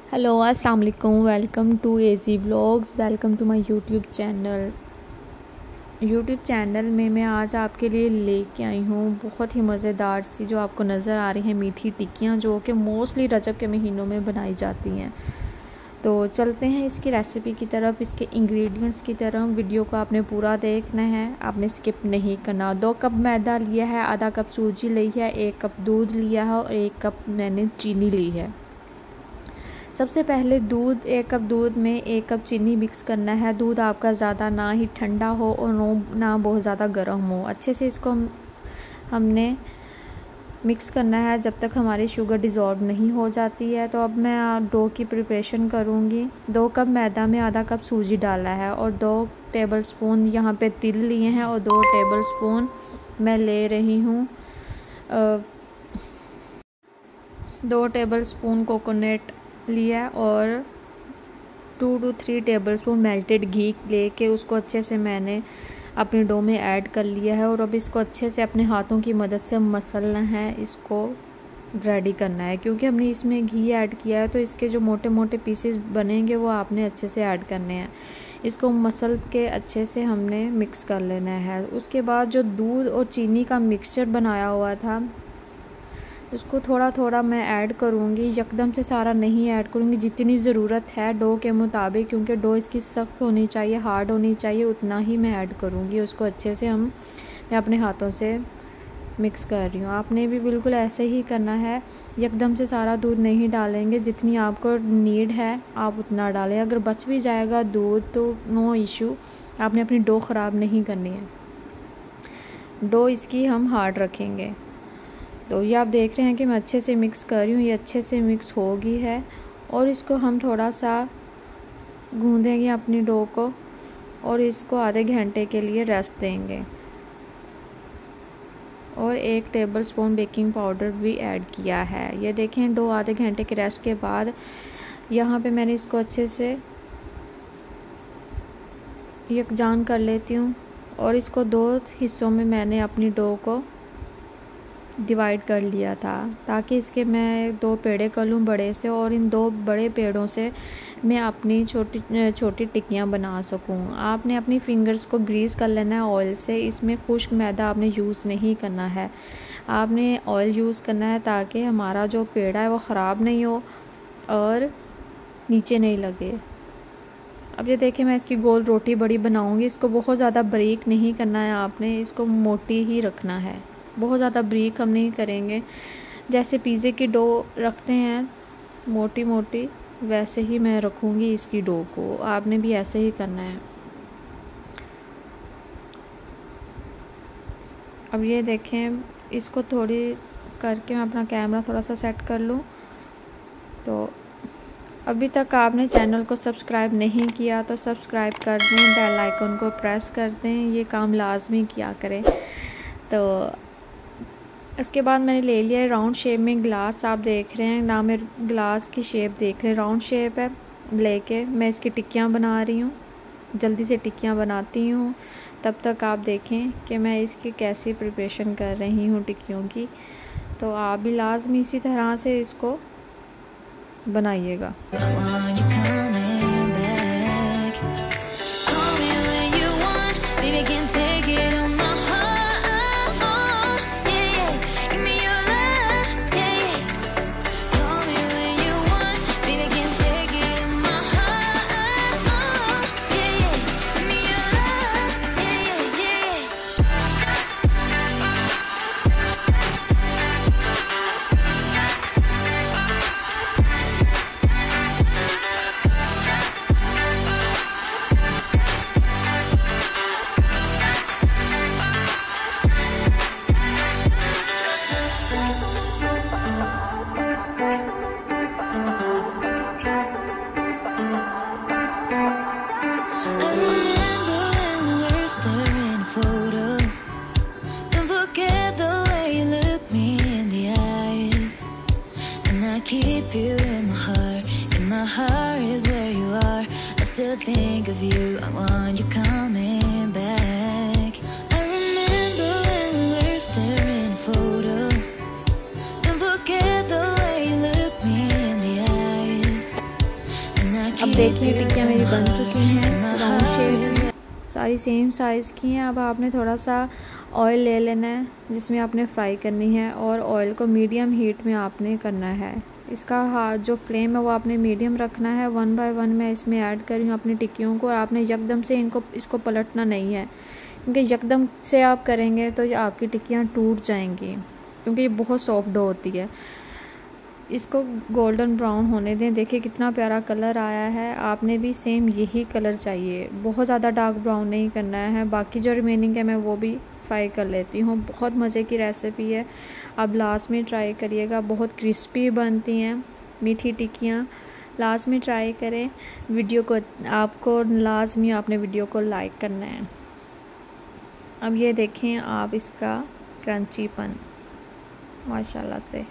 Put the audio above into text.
Hello अस्सलाम वालेकुम, welcome to AG vlogs. Welcome to my YouTube channel में मैं आज आपके लिए लेके आई हूँ बहुत ही मज़ेदार सी, जो आपको नज़र आ रही हैं, मीठी टिक्कियाँ, जो कि मोस्टली रजब के महीनों में बनाई जाती हैं। तो चलते हैं इसकी रेसिपी की तरफ, इसके इंग्रेडिएंट्स की तरफ। वीडियो को आपने पूरा देखना है, आपने स्किप नहीं करना। 2 कप मैदा लिया है, आधा कप सूजी ली है, 1 कप दूध लिया है और 1 कप मैंने चीनी ली है। सबसे पहले 1 कप दूध में 1 कप चीनी मिक्स करना है। दूध आपका ज़्यादा ना ही ठंडा हो और ना बहुत ज़्यादा गर्म हो। अच्छे से इसको हमने मिक्स करना है जब तक हमारी शुगर डिज़ोल्व नहीं हो जाती है। तो अब मैं डो की प्रिपरेशन करूँगी। 2 कप मैदा में आधा कप सूजी डाला है और 2 टेबलस्पून यहाँ पे तिल लिए हैं और 2 टेबलस्पून मैं ले रही हूँ 2 टेबलस्पून कोकोनट लिया और 2 to 3 टेबलस्पून मेल्टेड घी लेके उसको अच्छे से मैंने अपने डो में ऐड कर लिया है। और अब इसको अच्छे से अपने हाथों की मदद से मसलना है, इसको रेडी करना है। क्योंकि हमने इसमें घी ऐड किया है तो इसके जो मोटे मोटे पीसेस बनेंगे वो आपने अच्छे से ऐड करने हैं। इसको मसल के अच्छे से हमने मिक्स कर लेना है। उसके बाद जो दूध और चीनी का मिक्सचर बनाया हुआ था उसको थोड़ा थोड़ा मैं ऐड करूँगी, यकदम से सारा नहीं ऐड करूँगी, जितनी ज़रूरत है डो के मुताबिक। क्योंकि डो इसकी सख्त होनी चाहिए, हार्ड होनी चाहिए, उतना ही मैं ऐड करूँगी। उसको अच्छे से मैं अपने हाथों से मिक्स कर रही हूँ। आपने भी बिल्कुल ऐसे ही करना है, यकदम से सारा दूध नहीं डालेंगे, जितनी आपको नीड है आप उतना डालें। अगर बच भी जाएगा दूध तो नो इशू, आपने अपनी डो ख़राब नहीं करनी है। डो इसकी हम हार्ड रखेंगे। तो ये आप देख रहे हैं कि मैं अच्छे से मिक्स कर रही हूँ, ये अच्छे से मिक्स हो गई है। और इसको हम थोड़ा सा गूँधेंगे अपनी डो को और इसको आधे घंटे के लिए रेस्ट देंगे। और 1 टेबलस्पून बेकिंग पाउडर भी ऐड किया है। ये देखें, डो आधे घंटे के रेस्ट के बाद यहाँ पे मैंने इसको अच्छे से यकजान कर लेती हूँ। और इसको 2 हिस्सों में मैंने अपनी डो को डिवाइड कर लिया था, ताकि इसके मैं 2 पेड़े कर लूँ बड़े से, और इन 2 बड़े पेड़ों से मैं अपनी छोटी छोटी टिक्कियाँ बना सकूँ। आपने अपनी फिंगर्स को ग्रीस कर लेना है ऑयल से। इसमें खुश्क मैदा आपने यूज़ नहीं करना है, आपने ऑयल यूज़ करना है, ताकि हमारा जो पेड़ा है वो ख़राब नहीं हो और नीचे नहीं लगे। अब ये देखिए, मैं इसकी गोल रोटी बड़ी बनाऊँगी। इसको बहुत ज़्यादा बारीक नहीं करना है, आपने इसको मोटी ही रखना है, बहुत ज़्यादा बारीक हम नहीं करेंगे। जैसे पिज़्ज़े की डो रखते हैं मोटी मोटी, वैसे ही मैं रखूँगी इसकी डो को। आपने भी ऐसे ही करना है। अब ये देखें, इसको थोड़ी करके मैं अपना कैमरा थोड़ा सा सेट कर लूँ। तो अभी तक आपने चैनल को सब्सक्राइब नहीं किया तो सब्सक्राइब कर दें, बेल आइकन को प्रेस कर दें, ये काम लाजमी किया करें। तो इसके बाद मैंने ले लिया है राउंड शेप में ग्लास। आप देख रहे हैं ना, मैं ग्लास की शेप देख रहे हैं, राउंड शेप है। लेके मैं इसकी टिक्कियाँ बना रही हूँ, जल्दी से टिक्कियाँ बनाती हूँ। तब तक आप देखें कि मैं इसकी कैसी प्रिपरेशन कर रही हूँ टिक्कियों की। तो आप भी लाजमी इसी तरह से इसको बनाइएगा। Keep you in my heart is where you are. I still think of you, I want you coming back. I remember when we were staring at a photo. देखिए टिक्कियाँ मेरी बन चुकी हैं राउंड शेप में, सारी सेम साइज़ की हैं। अब आपने थोड़ा सा ऑयल ले लेना है जिसमें आपने फ्राई करनी है, और ऑयल को मीडियम हीट में आपने करना है। इसका जो फ्लेम है वो आपने मीडियम रखना है। 1 बाय 1 मैं इसमें ऐड कर रही हूँ अपनी टिक्कियों को, और आपने यकदम से इसको पलटना नहीं है, क्योंकि यकदम से आप करेंगे तो ये आपकी टिक्कियाँ टूट जाएंगी, क्योंकि ये बहुत सॉफ्ट डो होती है। इसको गोल्डन ब्राउन होने दें। देखिए कितना प्यारा कलर आया है। आपने भी सेम यही कलर चाहिए, बहुत ज़्यादा डार्क ब्राउन नहीं करना है। बाकी जो रिमेनिंग है मैं वो भी फ्राई कर लेती हूँ। बहुत मज़े की रेसिपी है, आप लास्ट में ट्राई करिएगा। बहुत क्रिस्पी बनती हैं मीठी टिक्कियाँ, लास्ट में ट्राई करें। वीडियो को आपको लाजमी आपने वीडियो को लाइक करना है। अब ये देखें आप इसका क्रंचीपन, माशाल्लाह से।